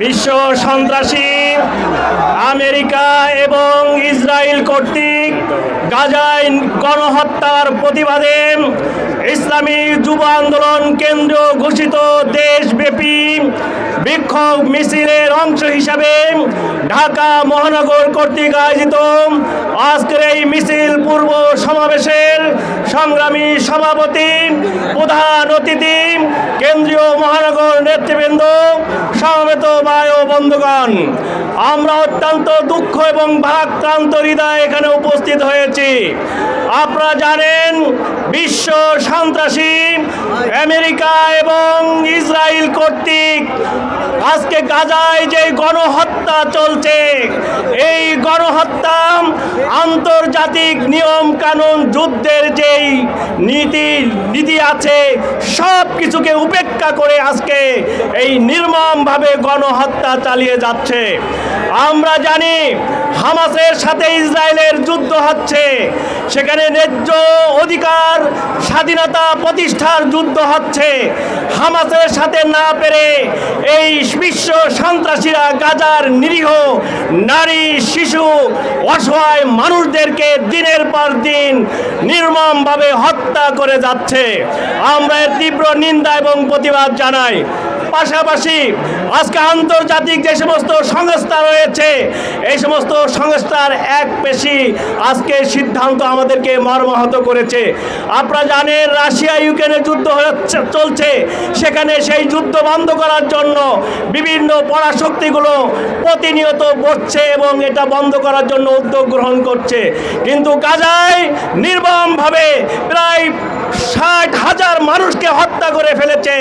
বিশ্ব সন্ত্রাসী আমেরিকা এবং ইসরায়েল কর্তৃক গাজায় গণহত্যার প্রতিবাদে ইসলামী যুব আন্দোলন কেন্দ্র ঘোষিত দেশব্যাপী বিক্ষোভ মিছিলের অংশ হিসাবে ঢাকা মহানগর কর্তৃক আয়োজিত আজকের এই মিছিল পূর্ব সমাবেশের সংগ্রামী সভাপতি, প্রধান অতিথি, কেন্দ্রীয় মহানগর নেতৃবৃন্দ, সমবেত ভাই ও বন্ধুগণ, আমরা অত্যন্ত দুঃখ এবং ভারাক্রান্ত হৃদয়ে এখানে উপস্থিত হয়েছি। আপনারা জানেন, বিশ্ব সন্ত্রাসী আমেরিকা এবং ইসরায়েল কর্তৃক আজকে গাজায় যে গণহত্যা চলছে, এই গণহত্যা আন্তর্জাতিক নিয়ম কানুন, যুদ্ধের যেই নীতি আছে, সব কিছুকে উপেক্ষা করে আজকে এই নির্মমভাবে গণহত্যা চালিয়ে যাচ্ছে। আমরা জানি হামাসের সাথে ইসরায়েলের যুদ্ধ হচ্ছে, সেখানে ন্যায্য অধিকার স্বাধীনতা প্রতিষ্ঠার যুদ্ধ হচ্ছে। হামাসের সাথে না পেরে এই বিশ্ব সন্ত্রাসীরা গাজার নিরীহ নারী, শিশু, অসহায় মানুষদেরকে দিনের পর দিন নির্মমভাবে হত্যা করে যাচ্ছে। আমরা এর তীব্র নিন্দা এবং প্রতিবাদ জানাই। পাশাপাশি আজকে আন্তর্জাতিক যে সমস্ত সংস্থা রয়েছে, এই সমস্ত সংস্থার এক পেশি আজকে সিদ্ধান্ত আমাদেরকে মর্মাহত করেছে। আপনারা জানেন, রাশিয়া ইউক্রেনের যুদ্ধ চলছে, সেখানে সেই যুদ্ধ বন্ধ করার জন্য বিভিন্ন পরাশক্তিগুলো প্রতিনিয়ত বসছে এবং এটা বন্ধ করার জন্য উদ্যোগ গ্রহণ করছে। কিন্তু গাজায় নির্মমভাবে প্রায় 60,000 মানুষকে হত্যা করে ফেলেছে।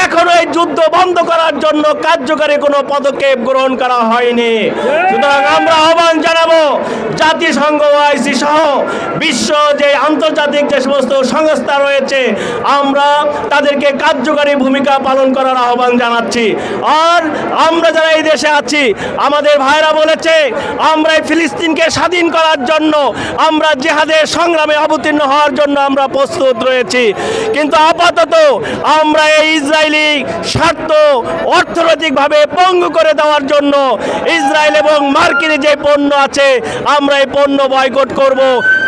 এখনো এই যুদ্ধ বন্ধ করার জন্য কার্যকরী কোনো পদক্ষেপ গ্রহণ করা হয়নি। সুতরাং আমরা আহ্বান জানাবো, জাতিসংঘ, ওআইসি সহ বিশ্ব যে আন্তর্জাতিক যে সমস্ত সংস্থা রয়েছে, আমরা তাদেরকে কার্যকরী ভূমিকা পালন করার আহ্বান জানাচ্ছি। আর আমরা যারা এই দেশে আছি, আমাদের ভাইরা বলেছে, আমরা এই ফিলিস্তিনকে স্বাধীন করার জন্য আমরা জিহাদের সংগ্রামে অবতীর্ণ হওয়ার জন্য আমরা প্রস্তুত রয়েছি। কিন্তু আপাতত আমরা এই ইসরায়েলি স্বার্থ অর্থনৈতিকভাবে পঙ্গু করে দেওয়ার জন্য ইসরায়েল এবং মার্কিনের যে পণ্য আছে, আমরা এই পণ্য বয়কট করব।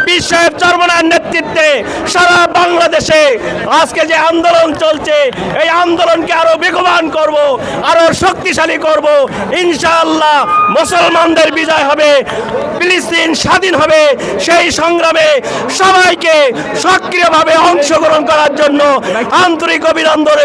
পীর সাহেব চরমনার নেতৃত্বে সারা বাংলাদেশে আজকে যে আন্দোলন চলছে, এই আন্দোলনকে আরো বেগবান করব, আরো শক্তিশালী করব। ইনশাআল্লাহ মুসলমানদের বিজয় হবে, ফিলিস্তিন স্বাধীন হবে। সেই সংগ্রামে সবাইকে সক্রিয়ভাবে অংশগ্রহণ করার জন্য আন্তরিক অভিনন্দন।